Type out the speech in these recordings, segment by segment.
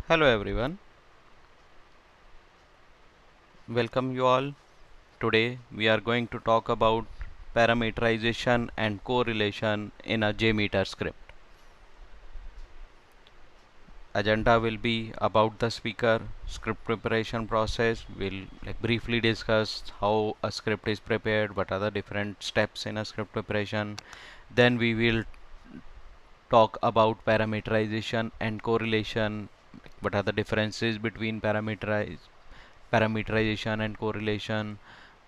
Hello everyone, welcome you all. Today we are going to talk about parameterization and correlation in a JMeter script. Agenda will be about the speaker, script preparation process. We'll briefly discuss how a script is prepared, what are the different steps in a script preparation. Then we will talk about parameterization and correlation. What are the differences between parameterization and correlation?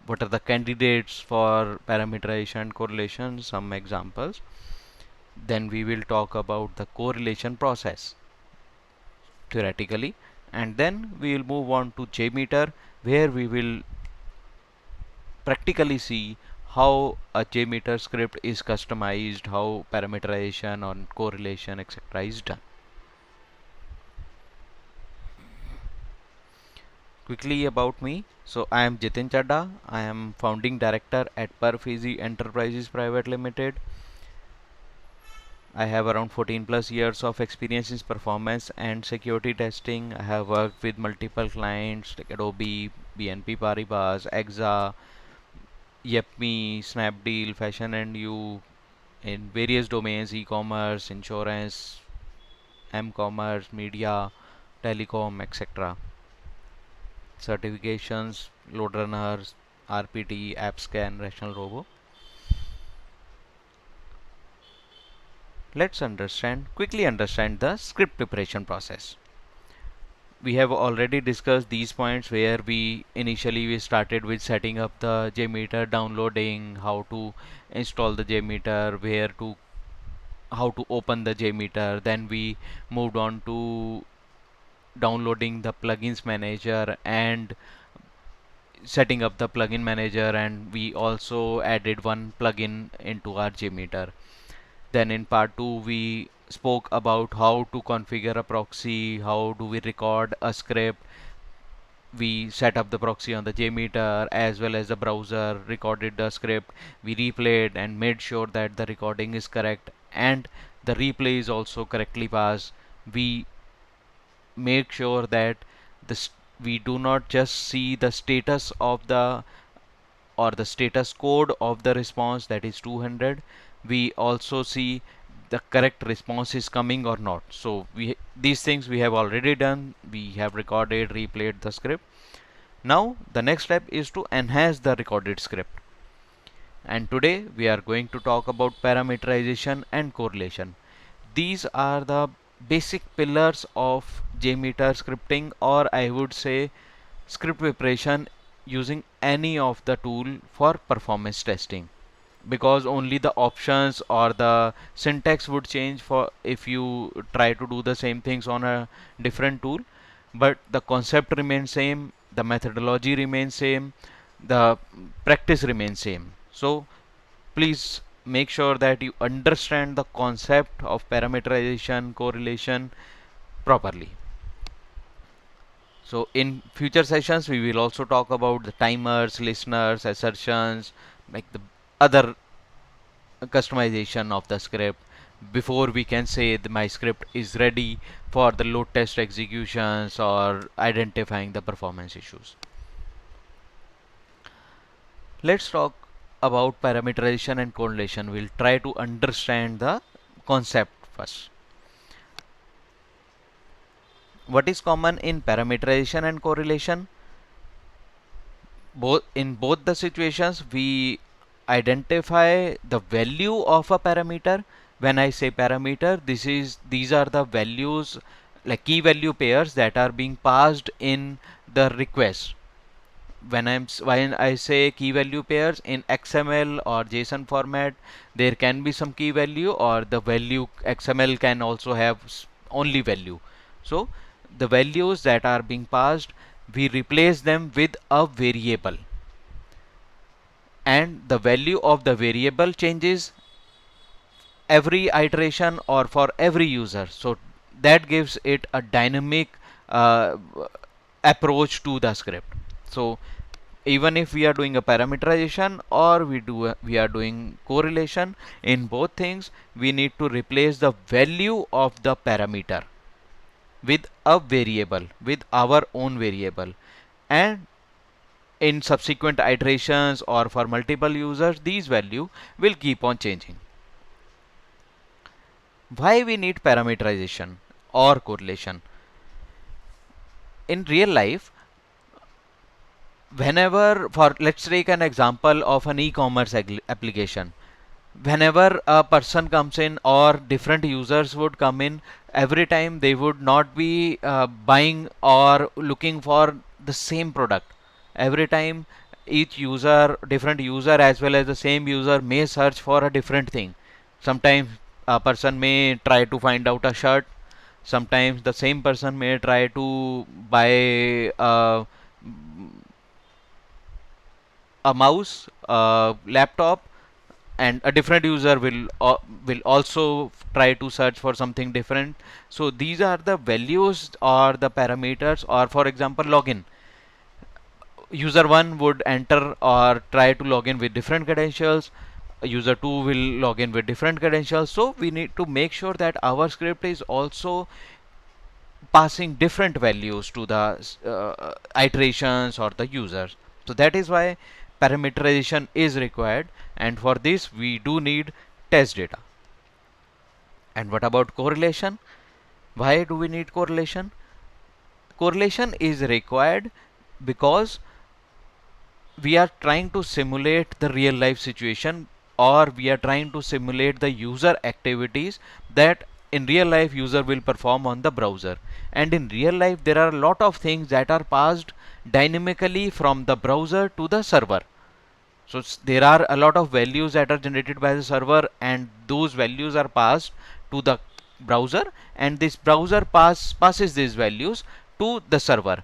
What are the candidates for parameterization and correlation? Some examples. Then we will talk about the correlation process theoretically, and then we will move on to JMeter, where we will practically see how a JMeter script is customized, how parameterization or correlation etc. is done. Quickly about me. So I am Jitin Chadda. I am founding director at Perfeasy Enterprises Private Limited. I have around 14 plus years of experience in performance and security testing. I have worked with multiple clients like Adobe, BNP Paribas, EXA, Yepme, Snapdeal, Fashion and You in various domains: e-commerce, insurance, m-commerce, media, telecom, etc. Certifications: LoadRunner, RPT, AppScan, Rational Robo. Let's quickly understand the script preparation process. We have already discussed these points where we started with setting up the JMeter, downloading, how to install the JMeter, how to open the JMeter. Then we moved on to downloading the plugins manager and setting up the plugin manager, and we also added one plugin into our JMeter. Then in part 2 we spoke about how to configure a proxy, how do we record a script. We set up the proxy on the JMeter as well as the browser, recorded the script, we replayed and made sure that the recording is correct and the replay is also correctly passed. We make sure that this we do not just see the status of the or the status code of the response, that is 200. We also see the correct response is coming or not. So these things we have already done. We have recorded, replayed the script. Now the next step is to enhance the recorded script, and today we are going to talk about parameterization and correlation. These are the basic pillars of JMeter scripting, or I would say script preparation using any of the tool for performance testing, because only the options or the syntax would change for if you try to do the same things on a different tool, but the concept remains same, the methodology remains same, the practice remains same. So please make sure that you understand the concept of parameterization, correlation properly. So in future sessions we will also talk about the timers, listeners, assertions, like the other customization of the script before we can say that my script is ready for the load test executions or identifying the performance issues. Let's talk about parameterization and correlation. We'll try to understand the concept first. What is common in parameterization and correlation? In both the situations we identify the value of a parameter. When I say parameter, these are the values, like key value pairs that are being passed in the request. When I say key value pairs in XML or JSON format, there can be some key value, or the value XML can also have only value. So the values that are being passed, we replace them with a variable, and the value of the variable changes every iteration or for every user. So that gives it a dynamic uh, approach to the script. So even if we are doing a parameterization or we are doing correlation, in both things we need to replace the value of the parameter. with a variable, with our own variable, and in subsequent iterations or for multiple users, these value will keep on changing. Why we need parameterization or correlation? In real life, whenever, for let's take an example of an e-commerce application, whenever a person comes in or different users would come in, every time they would not be buying or looking for the same product. Every time each user, different user as well as the same user may search for a different thing. Sometimes a person may try to find out a shirt, sometimes the same person may try to buy a mouse, a laptop, and a different user will also try to search for something different. So these are the values or the parameters. Or for example, login, user 1 would enter or try to log in with different credentials, user 2 will log in with different credentials. So we need to make sure that our script is also passing different values to the iterations or the users. So that is why parameterization is required, and for this we do need test data. And what about correlation? Why do we need correlation? Correlation is required because we are trying to simulate the real life situation, or we are trying to simulate the user activities that in real life user will perform on the browser. And in real life there are a lot of things that are passed dynamically from the browser to the server. So there are a lot of values that are generated by the server, and those values are passed to the browser, and this browser passes these values to the server.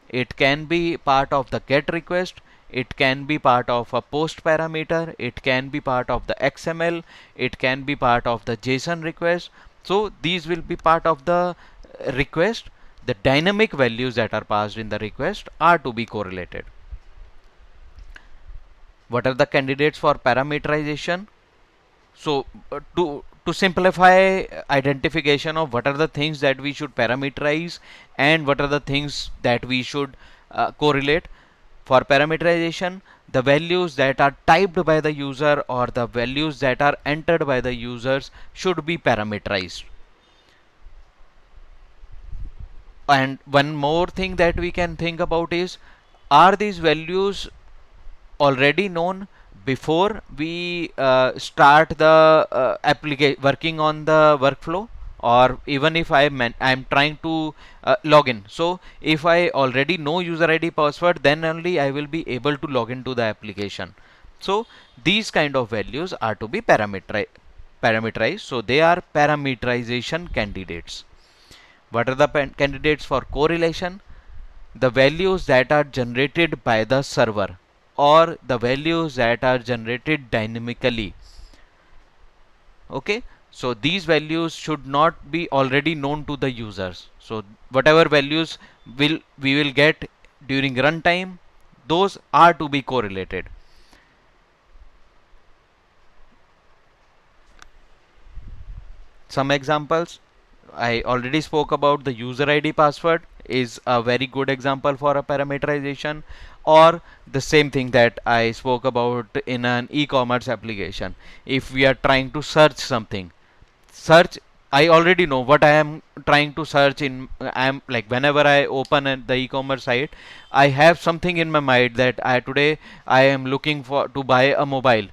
It can be part of the GET request, it can be part of a post parameter, it can be part of the XML, it can be part of the JSON request. So these will be part of the request. The dynamic values that are passed in the request are to be correlated. What are the candidates for parameterization? So to simplify identification of what are the things that we should parameterize and what are the things that we should correlate. For parameterization, the values that are typed by the user or the values that are entered by the users should be parameterized. And one more thing that we can think about is, are these values already known before we start the working on the workflow? Or even if I'm trying to log in, so if I already know user ID password, then only I will be able to log into the application. So these kind of values are to be parameterized, so they are parameterization candidates. What are the candidates for correlation? The values that are generated by the server or the values that are generated dynamically. Okay, so these values should not be already known to the users. So whatever values we will get during runtime, those are to be correlated. Some examples, I already spoke about the user ID password is a very good example for a parameterization, or the same thing that I spoke about in an e-commerce application. If we are trying to search something, search, I already know what I am trying to search in. I am like, whenever I open the e-commerce site, I have something in my mind that today I am looking for to buy a mobile.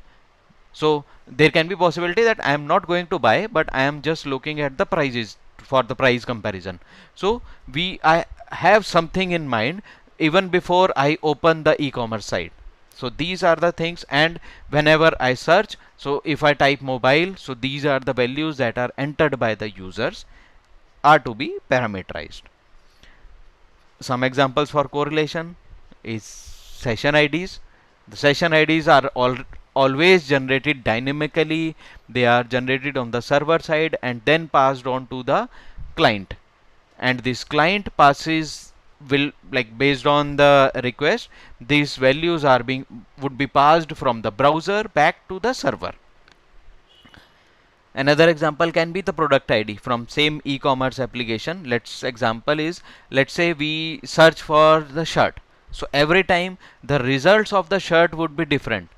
So there can be possibility that I am not going to buy, but I am just looking at the prices for the price comparison. So I have something in mind even before I open the e-commerce site. So these are the things, and whenever I search, so if I type mobile, so these are the values that are entered by the users are to be parameterized. Some examples for correlation is session IDs. The session IDs are always generated dynamically. They are generated on the server side and then passed on to the client. And this client passes will, like, based on the request, these values would be passed from the browser back to the server. Another example can be the product ID from same e-commerce application. Let's say we search for the shirt. So every time the results of the shirt would be different.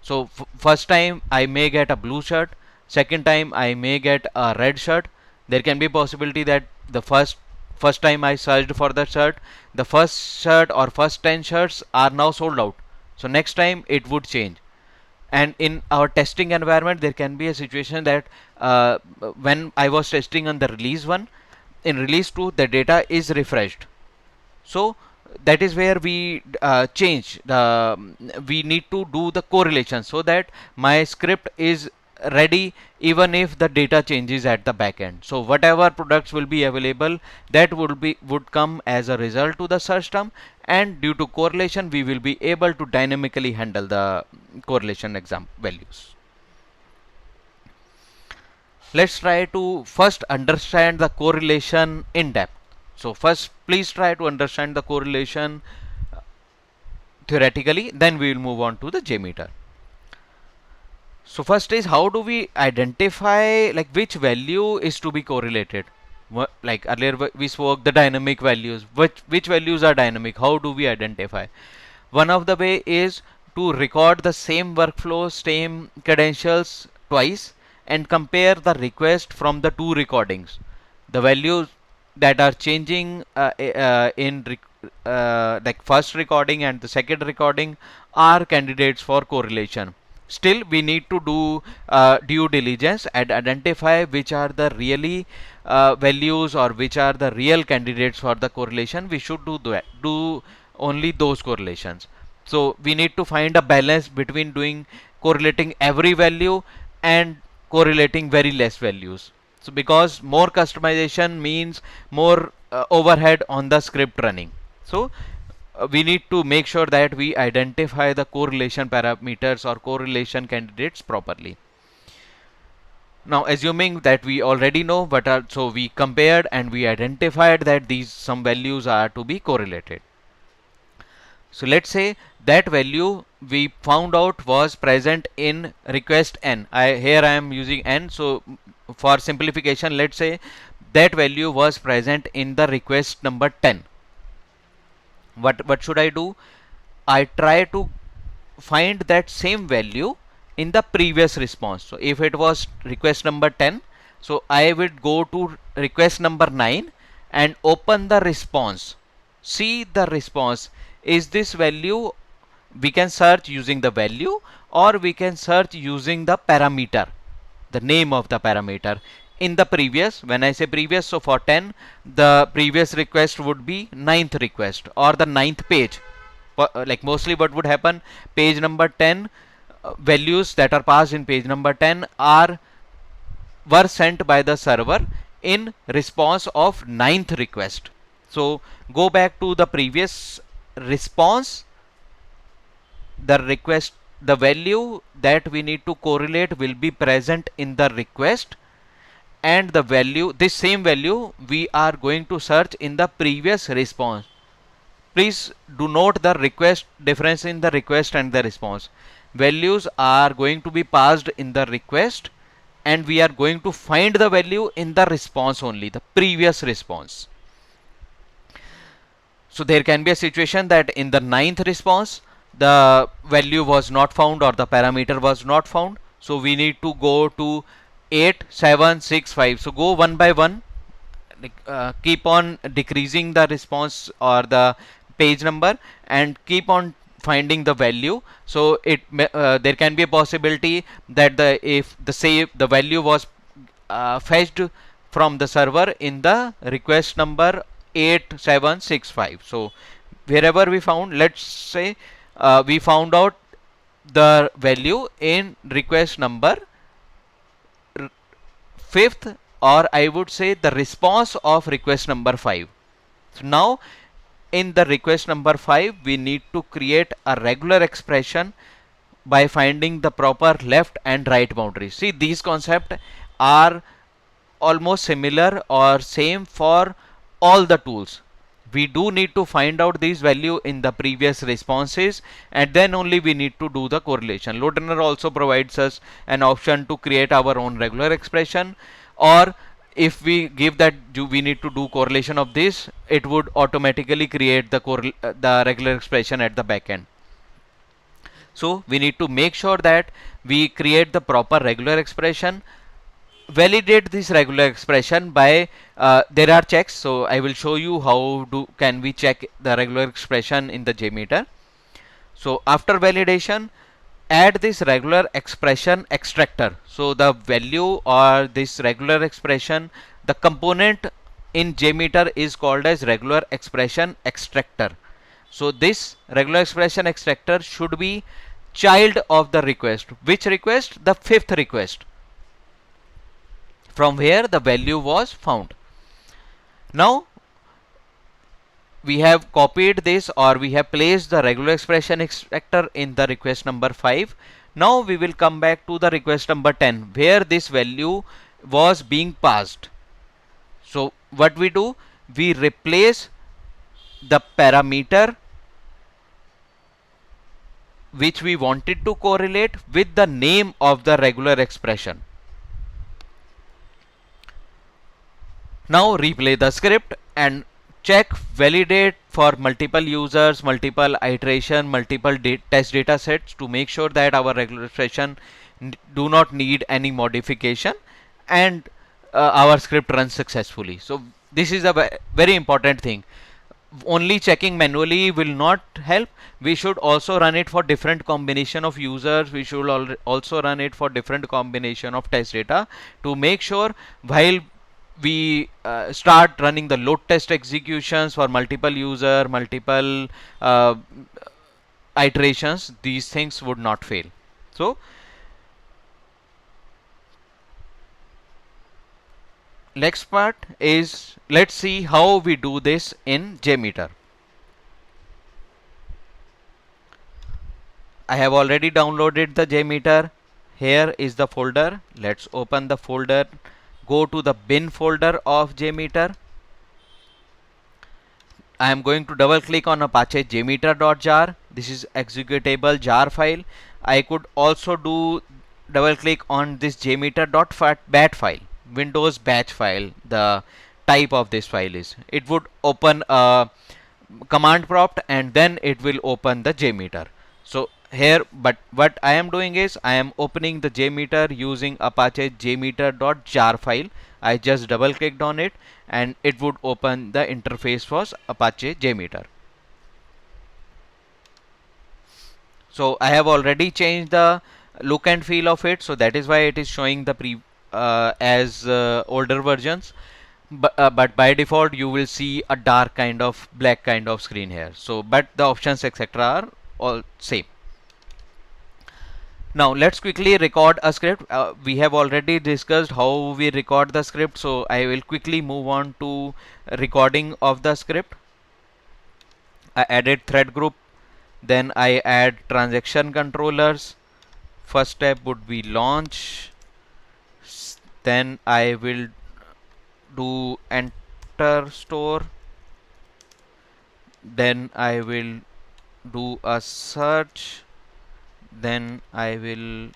So first time I may get a blue shirt, second time I may get a red shirt. There can be a possibility that the first time I searched for the shirt, the first shirt or first 10 shirts are now sold out. So next time it would change. And in our testing environment there can be a situation that when I was testing on the release 1, in release 2 the data is refreshed. So that is where we need to do the correlation so that my script is ready even if the data changes at the back end. So whatever products will be available, that would come as a result to the search term, and due to correlation we will be able to dynamically handle the correlation exam values. Let's try to first understand the correlation in depth. So first please try to understand the correlation theoretically, then we will move on to the JMeter. So first is, how do we identify like which value is to be correlated? Like earlier we spoke the dynamic values. Which values are dynamic? How do we identify? One of the way is to record the same workflow, same credentials twice and compare the request from the two recordings. The values that are changing in like first recording and the second recording are candidates for correlation. Still we need to do due diligence and identify which are the really values or which are the real candidates for the correlation. We should do only those correlations. So we need to find a balance between doing correlating every value and correlating very less values. So because more customization means more overhead on the script running. So we need to make sure that we identify the correlation parameters or correlation candidates properly. Now assuming that we already know what are, so we compared and we identified that these some values are to be correlated. So let's say that value we found out was present in request n. Here I am using n, so for simplification let's say that value was present in the request number 10. What should I do? I try to find that same value in the previous response. So if it was request number 10, so I would go to request number 9 and open the response. See the response. Is this value? We can search using the value or we can search using the parameter, the name of the parameter. In the previous, when I say previous, so for 10 the previous request would be 9th request or the 9th page. Like mostly what would happen, page number 10 values that are passed in page number 10 were sent by the server in response of 9th request. So go back to the previous response, the value that we need to correlate will be present in the request, and the value, this same value we are going to search in the previous response. Please do note the request difference in the request and the response. Values are going to be passed in the request and we are going to find the value in the response only, the previous response. So there can be a situation that in the 9th response the value was not found or the parameter was not found. So we need to go to 8, 7, 6, 5. So go one by one, keep on decreasing the response or the page number and keep on finding the value. So it there can be a possibility that if the value was fetched from the server in the request number 8765. So wherever we found, let's say we found out the value in request number 5th, or I would say the response of request number 5. So now in the request number 5 we need to create a regular expression by finding the proper left and right boundaries. See, these concepts are almost similar or same for all the tools. we do need to find out this value in the previous responses, and then only we need to do the correlation. Load runner also provides us an option to create our own regular expression, or if we give that we need to do correlation of this, it would automatically create the regular expression at the back end. So we need to make sure that we create the proper regular expression, validate this regular expression by there are checks. So I will show you how can we check the regular expression in the JMeter. So after validation, add this regular expression extractor. So the value or this regular expression, the component in JMeter is called as regular expression extractor. So this regular expression extractor should be child of the request. Which request? The fifth request, from where the value was found. Now we have copied this, or we have placed the regular expression extractor in the request number 5. Now we will come back to the request number 10, where this value was being passed. So what we do, we replace the parameter which we wanted to correlate with the name of the regular expression. Now replay the script and check, validate for multiple users, multiple iteration, multiple test data sets to make sure that our regular expression do not need any modification, and our script runs successfully. So this is a very important thing. Only checking manually will not help. We should also run it for different combination of users. We should also run it for different combination of test data to make sure while we start running the load test executions for multiple user, multiple iterations, these things would not fail. So next part is, let's see how we do this in JMeter. I have already downloaded the JMeter. Here is the folder. Let's open the folder. Go to the bin folder of JMeter. I am going to double click on Apache jmeter.jar. This is executable jar file. I could also do double click on this jmeter.bat file, Windows batch file. The type of this file is, it would open a command prompt and then it will open the JMeter. So here, but what I am doing is I am opening the JMeter using Apache jmeter.jar file. I just double clicked on it and it would open the interface for Apache JMeter. So I have already changed the look and feel of it, so that is why it is showing the older versions. But by default you will see a dark kind of black kind of screen here. So but the options etc are all same. Now let's quickly record a script. We have already discussed how we record the script, so I will quickly move on to recording of the script. I added thread group, then I add transaction controllers. First step would be launch, then I will do enter store, then I will do a search, then I will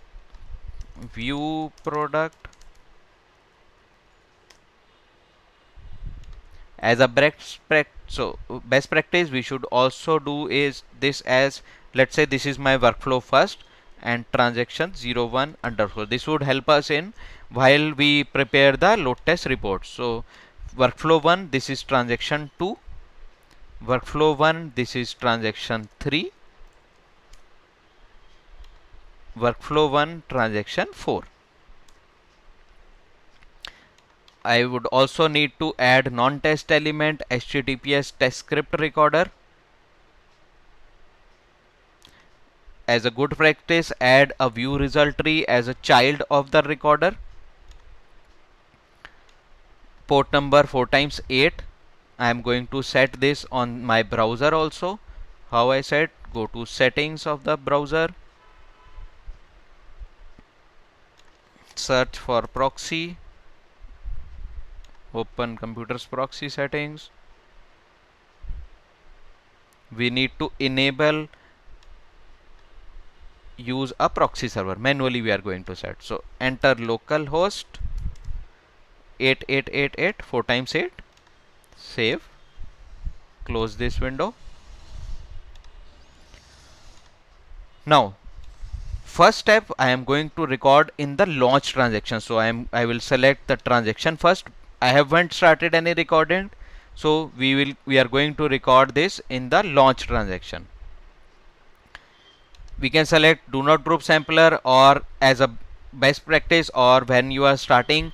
view product. As a best practice we should also do is this, as let's say this is my workflow first and transaction 01 underscore. This would help us in while we prepare the load test report. So workflow 1, this is transaction 2, workflow 1, this is transaction 3, workflow 1 transaction 4. I would also need to add non-test element HTTPS test script recorder. As a good practice, add a view result tree as a child of the recorder. Port number 4x8. I am going to set this on my browser also. How I set? Go to settings of the browser, search for proxy, open computers proxy settings, we need to enable use a proxy server. Manually we are going to set. So enter localhost 8888 4 times 8. Save. Close this window. Now first step, I am going to record in the launch transaction. So I will select the transaction first. I haven't started any recording, so we are going to record this in the launch transaction. We can select do not group sampler, or as a best practice, or when you are starting,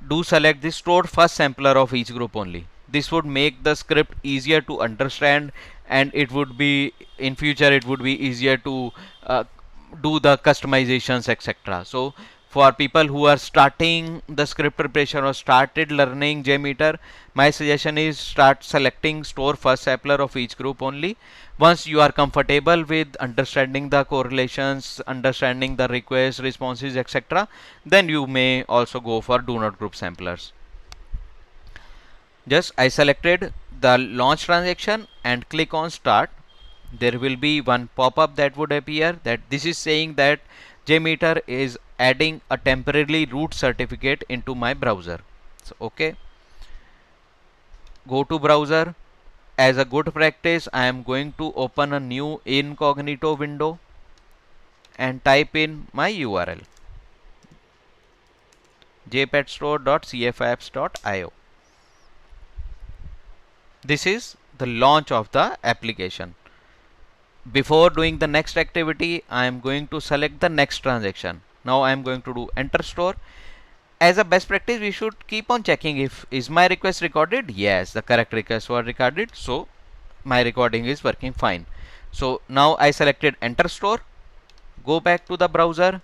do select the stored first sampler of each group only. This would make the script easier to understand, and it would be in future it would be easier to do the customizations, etc. So for people who are starting the script preparation or started learning JMeter, my suggestion is start selecting store first sampler of each group only. Once you are comfortable with understanding the correlations, understanding the requests, responses, etc., then you may also go for do not group samplers. Just I selected the launch transaction and click on start. There will be one pop-up that would appear that this is saying that JMeter is adding a temporarily root certificate into my browser. So okay, go to browser. As a good practice, I am going to open a new incognito window and type in my URL jpetstore.cfapps.io. This is the launch of the application. Before doing the next activity, I am going to select the next transaction. Now I am going to do enter store. As a best practice, we should keep on checking if is my request recorded. Yes, the correct requests were recorded, so my recording is working fine. So now I selected enter store. Go back to the browser.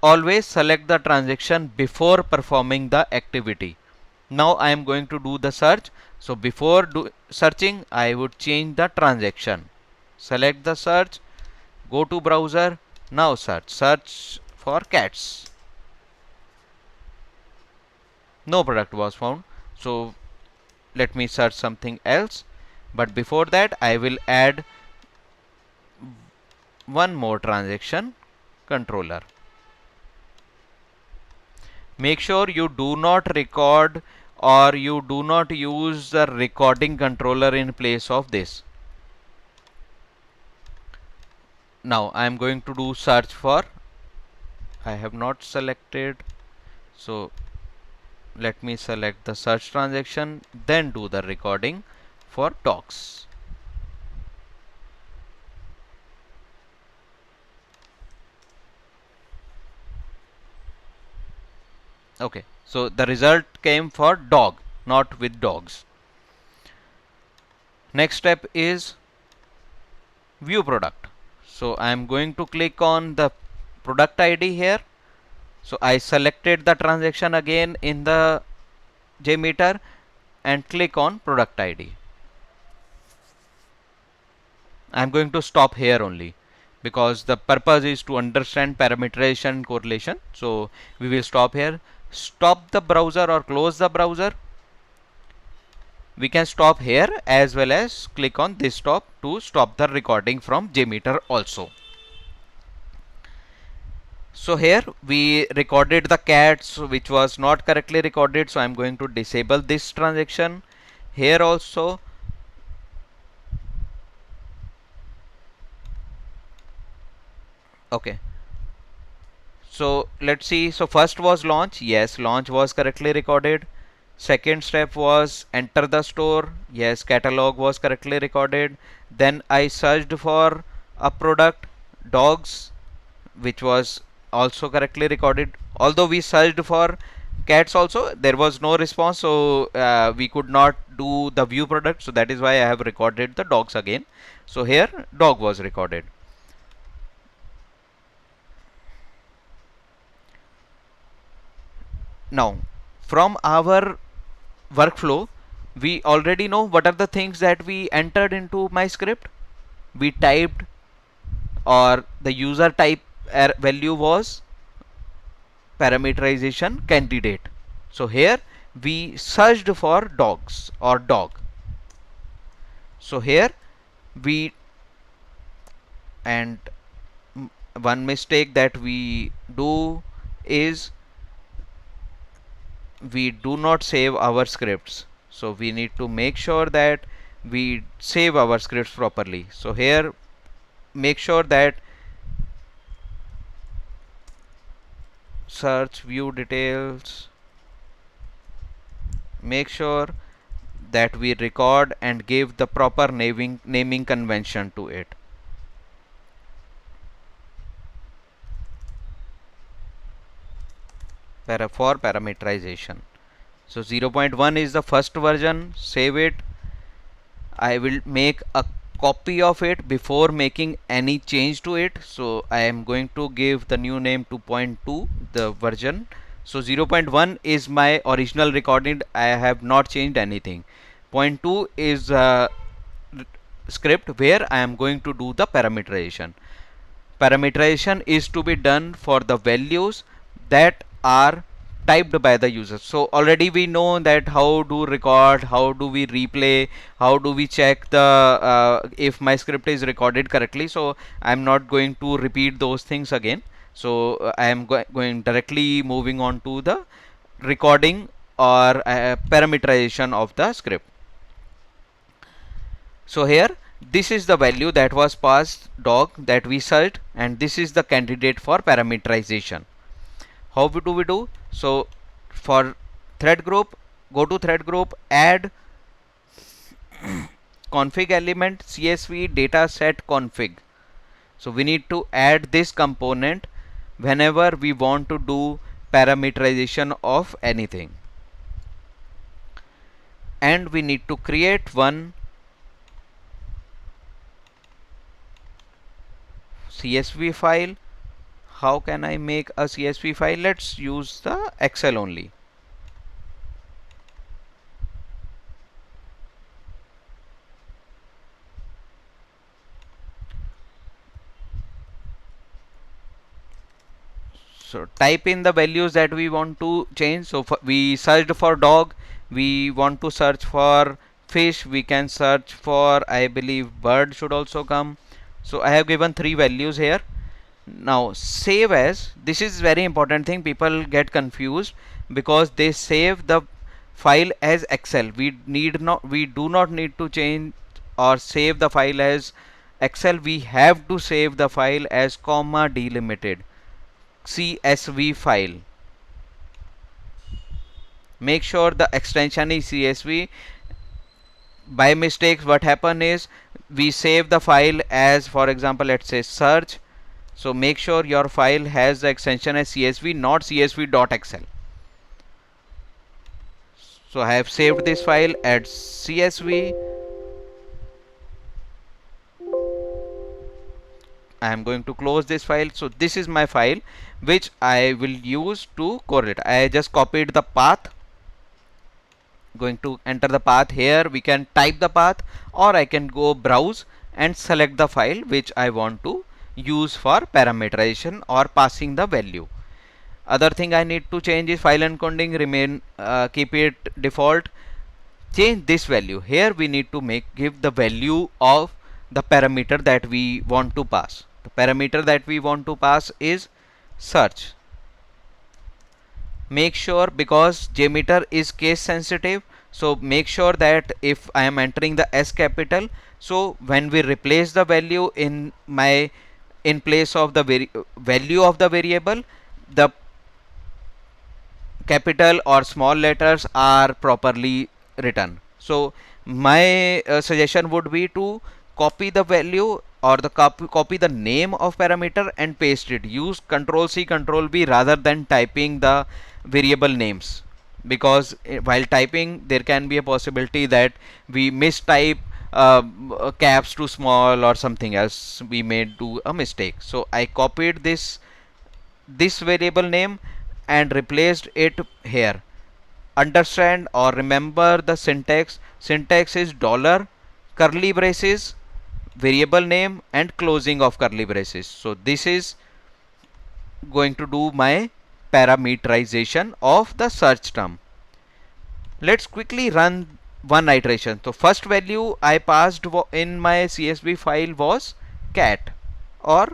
Always select the transaction before performing the activity. Now I am going to do the search. So before searching, I would change the transaction. Select the search, go to browser. Now search for cats. No product was found. So let me search something else. But before that, I will add one more transaction controller. Make sure you do not record or you do not use the recording controller in place of this. Now I am going to do search for, I have not selected, so let me select the search transaction, then do the recording for dogs. Okay, so the result came for dog, not with dogs. Next step is view product. So I am going to click on the product ID here. So I selected the transaction again in the JMeter and click on product ID. I am going to stop here only because the purpose is to understand parameterization correlation. So we will stop here. Stop the browser or close the browser. We can stop here as well as click on this stop to stop the recording from JMeter also. So here we recorded the cats which was not correctly recorded, so I am going to disable this transaction. Here also okay. So let's see. So first was launch. Yes, launch was correctly recorded. Second step was enter the store. Yes, catalog was correctly recorded. Then I searched for a product dogs, which was also correctly recorded. Although we searched for cats also, there was no response, so we could not do the view product. So that is why I have recorded the dogs again. So here dog was recorded. Now from our workflow, we already know what are the things that we entered into my script. We typed, or the user type value was parameterization candidate. So here we searched for dogs or dog. So here we, and one mistake that we do is we do not save our scripts. So we need to make sure that we save our scripts properly. So here make sure that search view details, make sure that we record and give the proper naming convention to it. For parameterization. So 0.1 is the first version, save it. I will make a copy of it before making any change to it. So I am going to give the new name 2.2, the version. So 0.1 is my original recording, I have not changed anything. 0.2 is a script where I am going to do the parameterization. Parameterization is to be done for the values that are typed by the user. So already we know that how do record, how do we replay, how do we check the if my script is recorded correctly. So I'm not going to repeat those things again. So I am going directly moving on to the recording or parameterization of the script. So here this is the value that was passed, dog, that we searched, and this is the candidate for parameterization. How do we do? So for thread group, go to thread group, add config element csv dataset config. So we need to add this component whenever we want to do parameterization of anything, and we need to create one CSV file. How can I make a CSV file? Let's use the Excel only. So type in the values that we want to change. So we searched for dog, we want to search for fish, we can search for, I believe, bird should also come. So I have given 3 values here. Now save as, this is very important thing, people get confused because they save the file as Excel. We do not need to change or save the file as Excel. We have to save the file as comma delimited CSV file. Make sure the extension is CSV. By mistake what happen is we save the file as, for example, let's say search. So make sure your file has the extension as CSV, not csv.xl. So I have saved this file as CSV. I am going to close this file. So this is my file which I will use to correlate. I just copied the path. Going to enter the path here. We can type the path, or I can go browse and select the file which I want to use for parameterization or passing the value. Other thing I need to change is file encoding remain, keep it default. Change this value. Here we need to give the value of the parameter that we want to pass. The parameter that we want to pass is search. Make sure, because JMeter is case sensitive, so make sure that if I am entering the S capital, so when we replace the value in place of the value of the variable, the capital or small letters are properly written. So my suggestion would be to copy the value or the copy the name of parameter and paste it. Use Ctrl C Ctrl V rather than typing the variable names, because while typing there can be a possibility that we mistype caps to small or something else. We may do a mistake. So I copied this variable name and replaced it here. Understand or remember the syntax. Syntax is dollar, curly braces, variable name, and closing of curly braces. So this is going to do my parameterization of the search term. Let's quickly run one iteration. So first value I passed in my CSV file was cat, or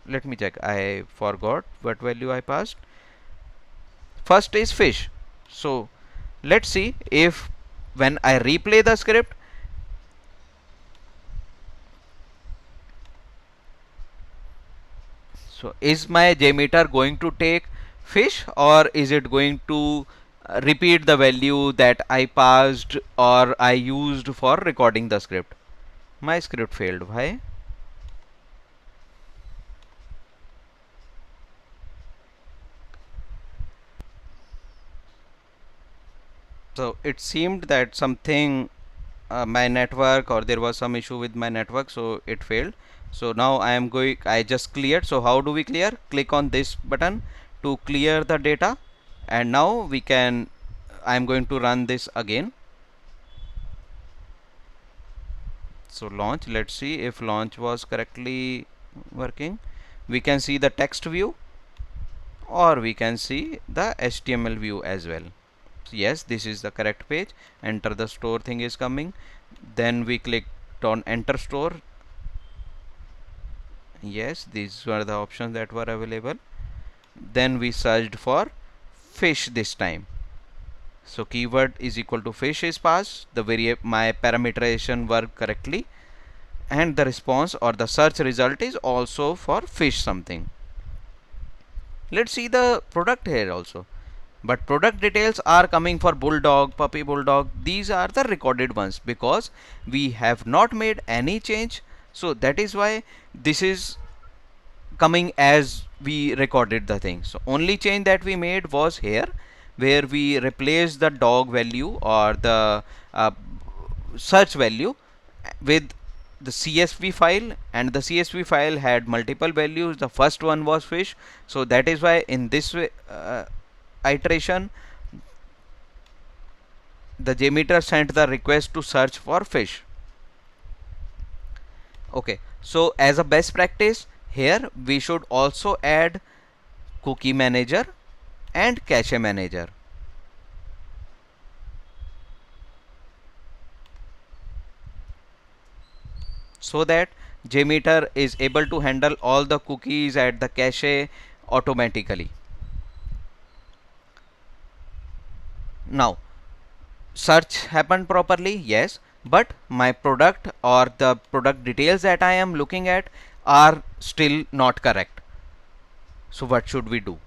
let me check, I forgot what value I passed. First is fish. So let's see if when I replay the script, so is my JMeter going to take fish, or is it going to repeat the value that I passed or I used for recording the script? My script failed. Why? So it seemed that something, my network, or there was some issue with my network, so it failed. So now I just cleared. So how do we clear? Click on this button to clear the data, and now we can, I am going to run this again. So launch, let's see if launch was correctly working. We can see the text view, or we can see the HTML view as well. Yes, this is the correct page. Enter the store thing is coming. Then we clicked on enter store. Yes, these were the options that were available. Then we searched for fish this time. So keyword is equal to fish is passed. The my parameterization worked correctly, and the response or the search result is also for fish something. Let's see the product here also. But product details are coming for bulldog, puppy bulldog. These are the recorded ones because we have not made any change. So that is why this is coming as we recorded the thing. So only change that we made was here, where we replaced the dog value or the search value with the CSV file, and the CSV file had multiple values. The first one was fish, so that is why in this way, iteration, the JMeter sent the request to search for fish. Okay, so as a best practice, here we should also add cookie manager and cache manager. So that JMeter is able to handle all the cookies at the cache automatically. Now, search happened properly, yes, but my product or the product details that I am looking at are still not correct. So what should we do?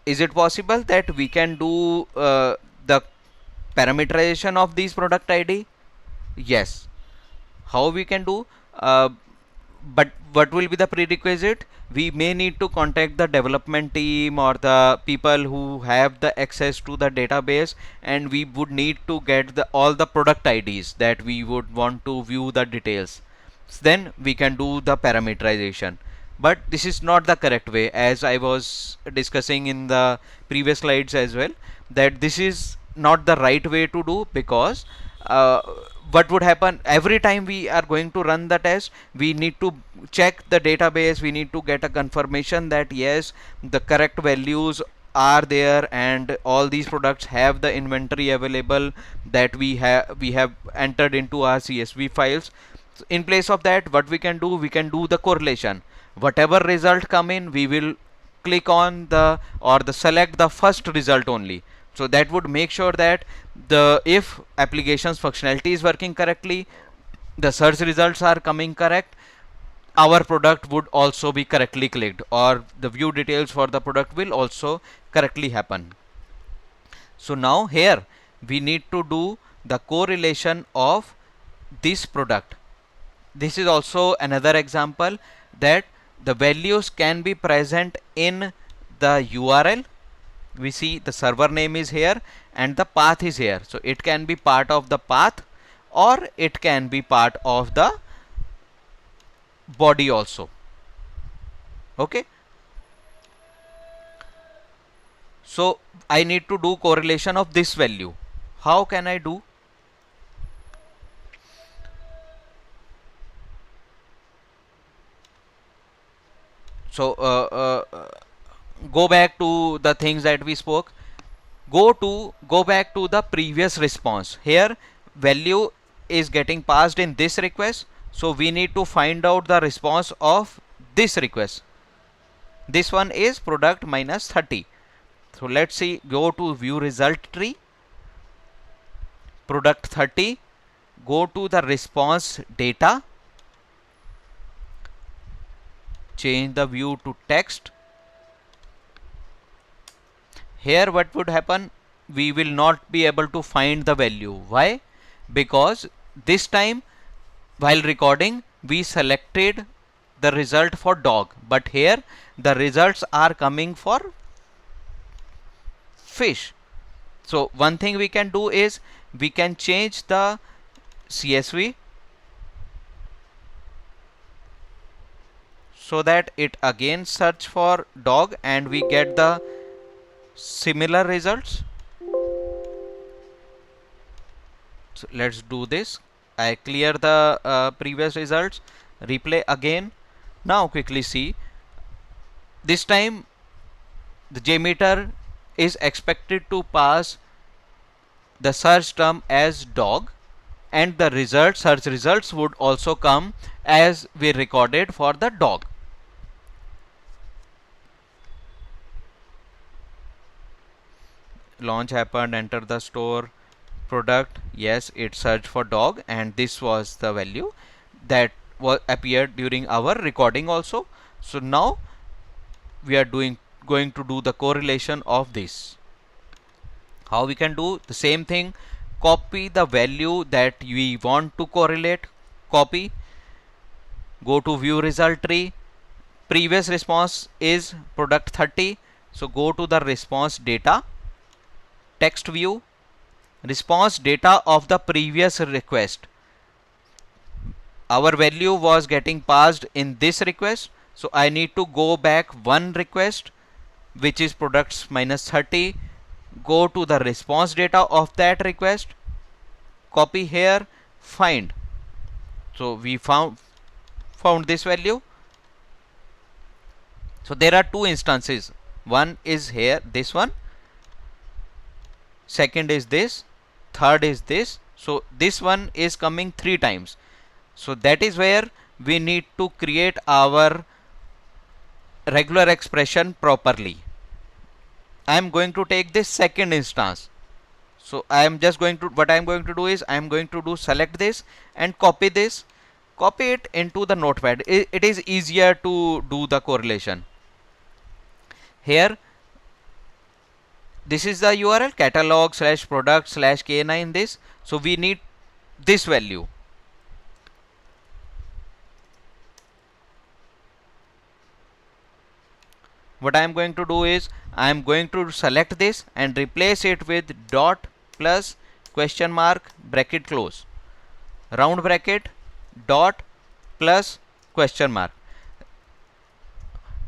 Is it possible that we can do the parameterization of these product ID? Yes. How we can do? But what will be the prerequisite? We may need to contact the development team or the people who have the access to the database, and we would need to get all the product IDs that we would want to view the details. Then we can do the parameterization. But this is not the correct way, as I was discussing in the previous slides as well, that this is not the right way to do, because what would happen every time we are going to run the test, we need to check the database, we need to get a confirmation that yes, the correct values are there and all these products have the inventory available that we have entered into our CSV files. So in place of that, what we can do, we can do the correlation. Whatever result come in, we will click on the or the select the first result only. So that would make sure that the if applications functionality is working correctly, the search results are coming correct, our product would also be correctly clicked, or the view details for the product will also correctly happen. So now here we need to do the correlation of this product. This is also another example that the values can be present in the URL. We see the server name is here and the path is here, so it can be part of the path or it can be part of the body also. Okay, so I need to do correlation of this value. How can I do? So go back to the things that we spoke. go back to the previous response. Here value is getting passed in this request, so we need to find out the response of this request. This one is product minus 30. So let's see, go to view result tree, product 30, go to the response data, change the view to text. Here what would happen, we will not be able to find the value. Why? Because this time while recording we selected the result for dog, but here the results are coming for fish. So one thing we can do is we can change the CSV so that it again search for dog and we get the similar results. So let's do this. I clear the previous results, replay again. Now quickly see, this time the JMeter is expected to pass the search term as dog, and the search results would also come as we recorded for the dog. Launch happened, enter the store, product, yes, it searched for dog, and this was the value that appeared during our recording also. So now we are going to do the correlation of this. How we can do the same thing? Copy the value that we want to correlate, copy, go to view result tree, previous response is product 30, so go to the response data, text view, response data of the previous request. Our value was getting passed in this request, so I need to go back one request, which is products minus 30, go to the response data of that request, copy here, find. So we found this value. So there are two instances, one is here, this one, second is this, third is this. So this one is coming 3 times. So that is where we need to create our regular expression properly. I am going to take this second instance. So I am just going to, what I am going to do is I am going to do select this and copy this, copy it into the notepad. It is easier to do the correlation. Here this is the URL, catalog/product/k9 this. So we need this value. What I am going to do is I am going to select this and replace it with dot plus question mark bracket close, round bracket, dot plus question mark.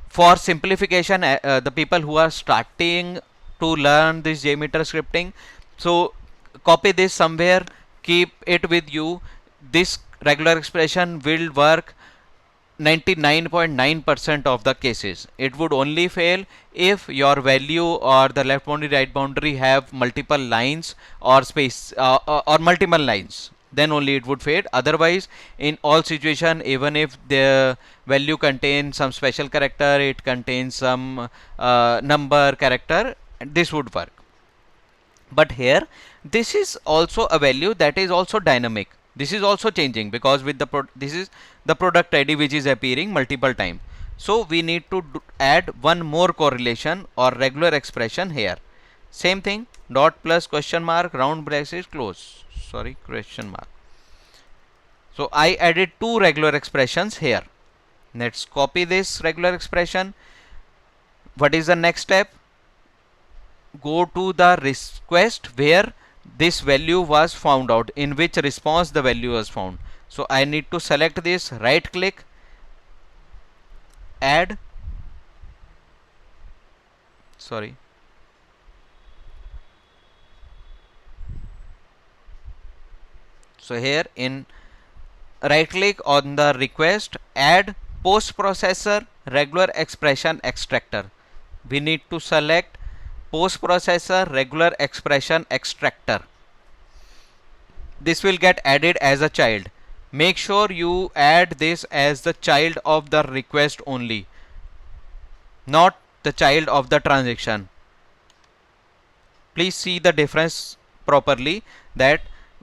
For simplification, the people who are starting to learn this JMeter scripting, so copy this somewhere, keep it with you. This regular expression will work 99.9% of the cases. It would only fail if your value or the left boundary right boundary have multiple lines or space or multiple lines, then only it would fade. Otherwise in all situation, even if the value contains some special character, it contains some number character, this would work. But here this is also a value that is also dynamic. This is also changing because with the this is the product ID which is appearing multiple times. So we need to add one more correlation or regular expression here. Same thing, dot plus question mark, round bracket close, sorry, question mark. So I added 2 regular expressions here. Let's copy this regular expression. What is the next step? Go to the request where this value was found out, in which response the value was found. So I need to select this, right click, add, sorry, so here in right click on the request, add post processor regular expression extractor. We need to select post processor regular expression extractor. This will get added as a child. Make sure you add this as the child of the request only, not the child of the transaction. Please see the difference properly, that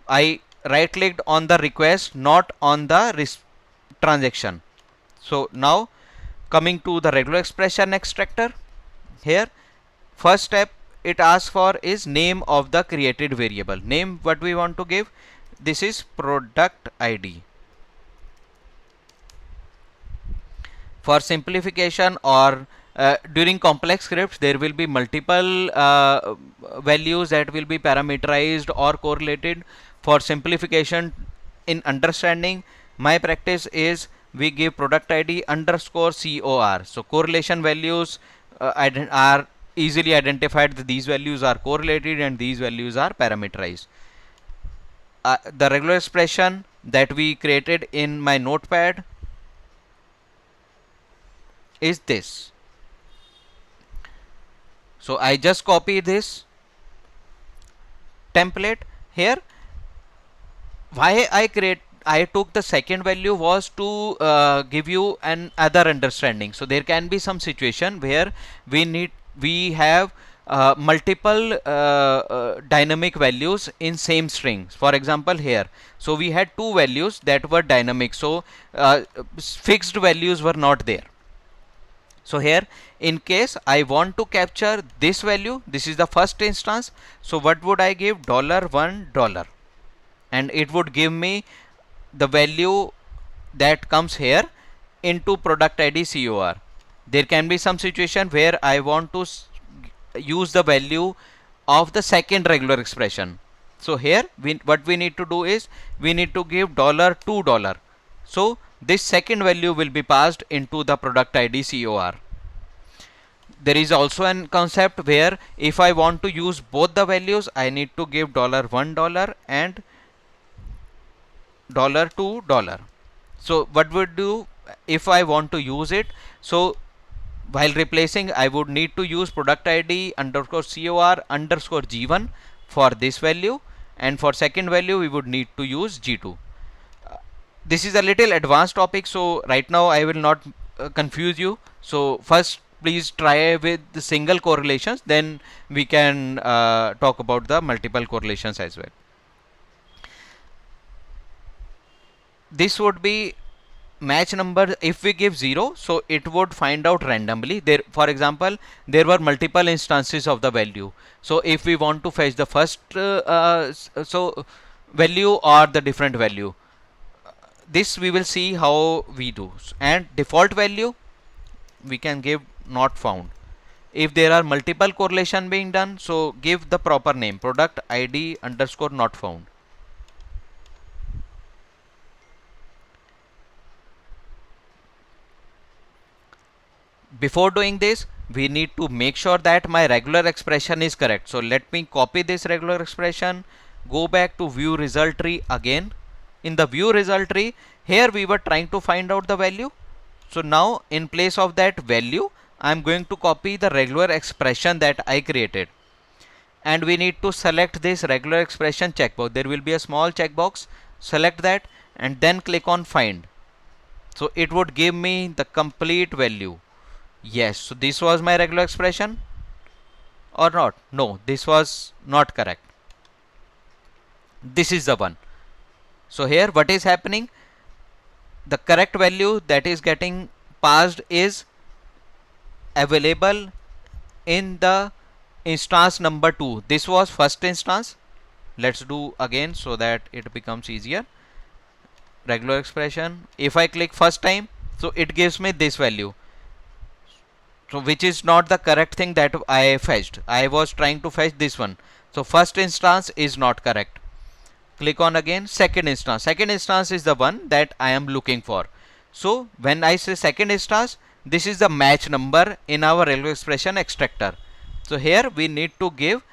I right clicked on the request, not on the transaction. So now coming to the regular expression extractor, here first step it asks for is name of the created variable. Name what we want to give, this is product ID. For simplification or during complex scripts, there will be multiple values that will be parameterized or correlated. For simplification in understanding, my practice is we give product ID underscore COR. So correlation values are easily identified that these values are correlated and these values are parameterized. The regular expression that we created in my notepad is this. So I just copy this template here. Why I took the second value was to give you an other understanding. So there can be some situation where we have multiple dynamic values in same string. For example, here, so we had two values that were dynamic, so fixed values were not there. So here, in case I want to capture this value, this is the first instance, so what would I give? $1, and it would give me the value that comes here into product ID COR. There can be some situation where I want to use the value of the second regular expression. So here what we need to do is we need to give $2. So this second value will be passed into the product ID COR. There is also an concept where if I want to use both the values, I need to give $1 and $2. So what would do if I want to use it? So while replacing, I would need to use product ID underscore COR underscore G1 for this value, and for second value we would need to use G2. This is a little advanced topic, so right now I will not confuse you. So first please try with the single correlations, then we can talk about the multiple correlations as well. This would be match number. If we give 0, so it would find out randomly. There, for example, there were multiple instances of the value. So if we want to fetch the first value or the different value, this we will see how we do. And default value we can give not found. If there are multiple correlation being done, so give the proper name, product ID underscore not found. Before doing this, we need to make sure that my regular expression is correct. So let me copy this regular expression, go back to view result tree again. In the view result tree, here we were trying to find out the value. So now in place of that value, I am going to copy the regular expression that I created. And we need to select this regular expression checkbox. There will be a small checkbox. Select that and then click on find. So it would give me the complete value. Yes, so this was my regular expression or not? No, this was not correct. This is the one. So here what is happening? The correct value that is getting passed is available in the instance number 2. This was first instance. Let's do again so that it becomes easier. Regular expression. If I click first time, so it gives me this value. So which is not the correct thing that I fetched. I was trying to fetch this one. So first instance is not correct. Click on again second instance. Second instance is the one that I am looking for. So when I say second instance, this is the match number in our regular expression extractor. So here we need to give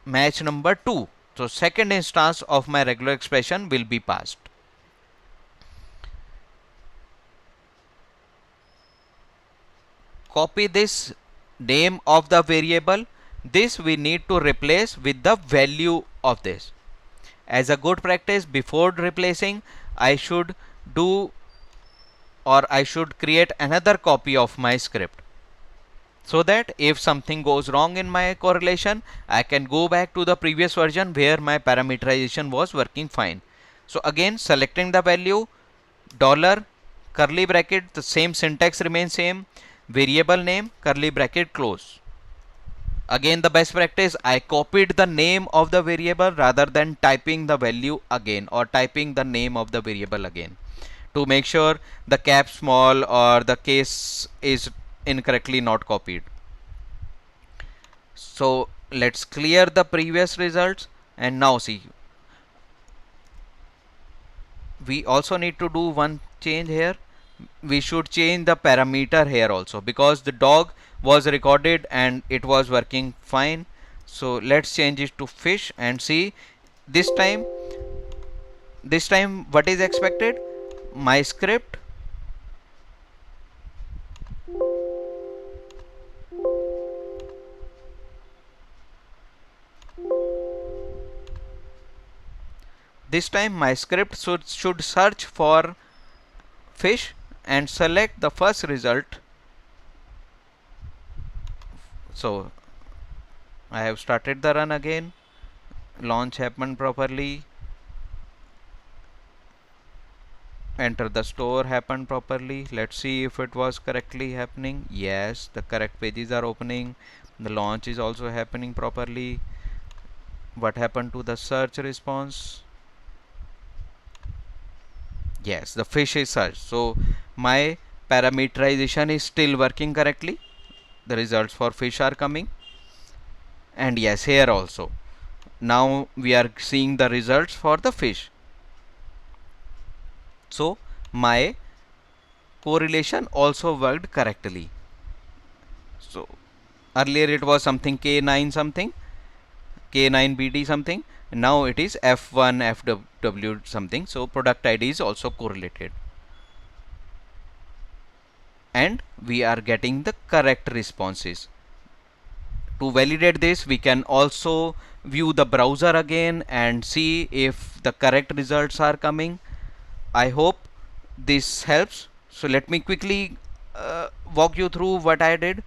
match number 2. So second instance of my regular expression will be passed. Copy this name of the variable, this we need to replace with the value of this. As a good practice, before replacing, I should do, or I should create another copy of my script, so that if something goes wrong in my correlation, I can go back to the previous version where my parameterization was working fine. So again, selecting the value, dollar, curly bracket, the same syntax remains same, variable name, curly bracket, close. Again, the best practice, I copied the name of the variable rather than typing the value again or typing the name of the variable again, to make sure the cap small or the case is incorrectly not copied. So let's clear the previous results, and now see, we also need to do one change here. We should change the parameter here also, because the dog was recorded and it was working fine. So let's change it to fish and see this time what is expected. My script, this time my script should search for fish and select the first result. So I have started the run again, launch happened properly, enter the store happened properly. Let's see if it was correctly happening. Yes, the correct pages are opening, the launch is also happening properly. What happened to the search response? Yes, the fish is searched. So my parameterization is still working correctly. The results for fish are coming, and yes, here also now we are seeing the results for the fish. So my correlation also worked correctly. So earlier it was something K9 something, K9BD something, now it is F1 FW something. So product ID is also correlated, and we are getting the correct responses. To validate this, we can also view the browser again and see if the correct results are coming. I hope this helps. So let me quickly walk you through what I did.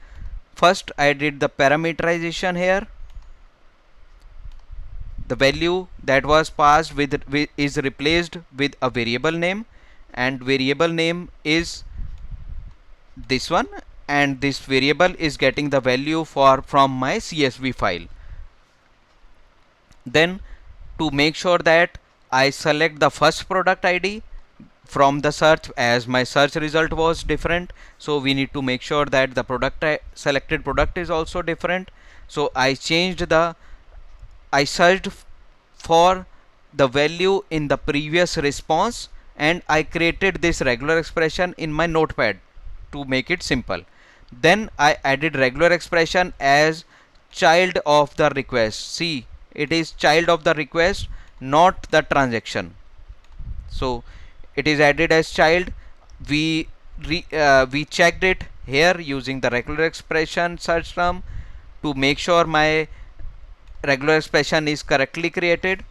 First, I did the parameterization here. The value that was passed with is replaced with a variable name, and variable name is this one, and this variable is getting the value from my CSV file. Then, to make sure that I select the first product ID from the search, as my search result was different, so we need to make sure that the selected product is also different. So I searched for the value in the previous response, and I created this regular expression in my notepad to make it simple. Then I added regular expression as child of the request. See, it is child of the request, not the transaction. So it is added as child. We checked it here using the regular expression search term to make sure my regular expression is correctly created,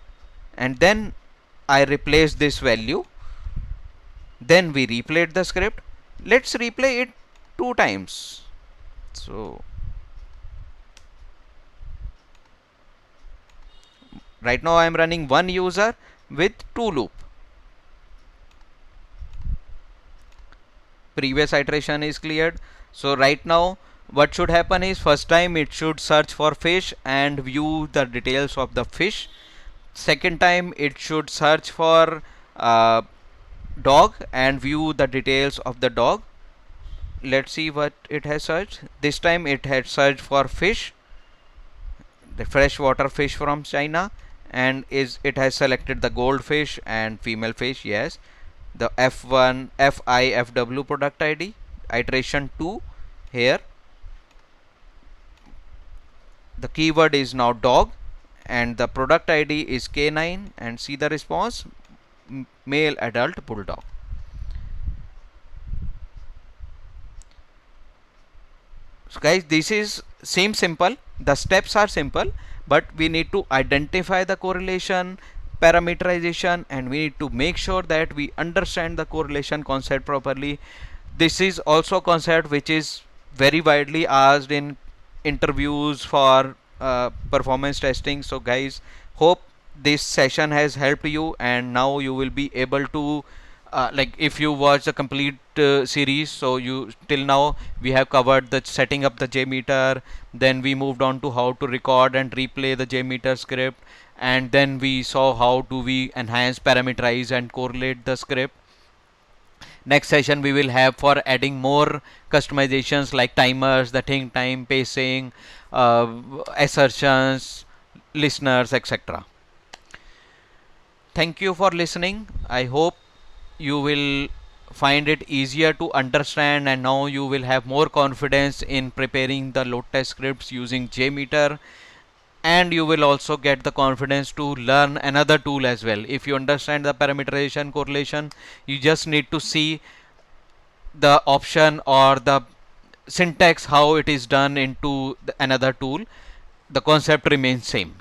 and then I replace this value. Then we replayed the script. Let's replay it 2 times. So right now I am running one user with 2 loop. Previous iteration is cleared. So right now what should happen is, first time it should search for fish and view the details of the fish. Second time it should search for dog and view the details of the dog. Let's see what it has searched. This time it had searched for fish, the freshwater fish from China, and it has selected the goldfish and female fish. Yes, the F1 FIFW product ID, iteration 2 here. The keyword is now dog, and the product ID is K9, and see the response, male adult bulldog. So guys, this is seems simple, the steps are simple, but we need to identify the correlation, parameterization, and we need to make sure that we understand the correlation concept properly. This is also a concept which is very widely asked in interviews for performance testing. So guys, hope this session has helped you, and now you will be able to like if you watch the complete series, so you till now we have covered the setting up the JMeter, then we moved on to how to record and replay the JMeter script, and then we saw how do we enhance, parameterize, and correlate the script. Next session we will have for adding more customizations like timers, the think time, pacing, assertions, listeners, etc. Thank you for listening. I hope you will find it easier to understand, and now you will have more confidence in preparing the load test scripts using JMeter, and you will also get the confidence to learn another tool as well. If you understand the parameterization correlation, you just need to see the option or the syntax how it is done into another tool. The concept remains same.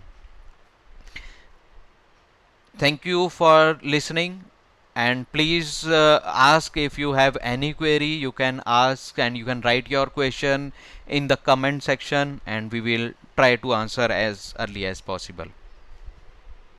Thank you for listening, and please ask if you have any query. You can ask and you can write your question in the comment section, and we will try to answer as early as possible.